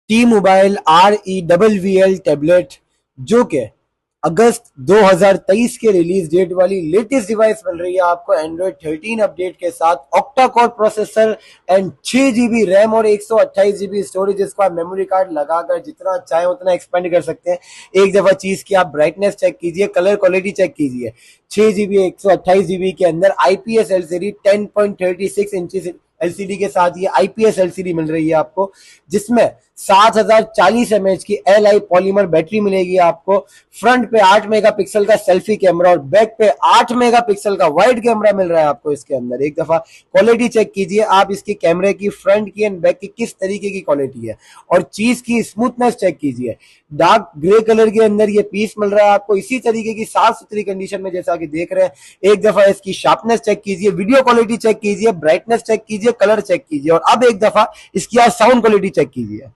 T mobile REVVL tablet, जो कि अगस्त 2023 के रिलीज डेट वाली लेटेस्ट डिवाइस मिल रही है आपको एंड्रॉइड 13 अपडेट के साथ, octa core processor and 6 GB RAM और 128 GB स्टोरेज। इसको आप मेमोरी कार्ड लगाकर जितना चाहे उतना एक्सपेंड कर सकते हैं। एक दफा चीज की आप ब्राइटनेस चेक कीजिए, कलर क्वालिटी चेक कीजिए। 6 GB 128 GB के अंदर IPS LCD 10.36 इंच LCD के साथ ये IPS LCD मिल रही है आपको, जिसमें 7040 mAh की Li पॉलीमर बैटरी मिलेगी आपको। फ्रंट पे 8 मेगापिक्सल का सेल्फी कैमरा और बैक पे 8 मेगापिक्सल का वाइड कैमरा मिल रहा है आपको इसके अंदर। एक दफा क्वालिटी चेक कीजिए आप इसकी, कैमरे की फ्रंट की एंड बैक की किस तरीके की क्वालिटी है, और चीज की स्मूथनेस चेक कीजिए। डार्क ग्रे कलर के अंदर ये पीस मिल रहा है आपको, इसी तरीके की साफ सुथरी कंडीशन में जैसा कि देख रहे हैं। एक दफा इसकी शार्पनेस चेक कीजिए, वीडियो क्वालिटी चेक कीजिए, ब्राइटनेस चेक कीजिए, कलर चेक कीजिए, और अब एक दफा इसकी आप साउंड क्वालिटी चेक कीजिए।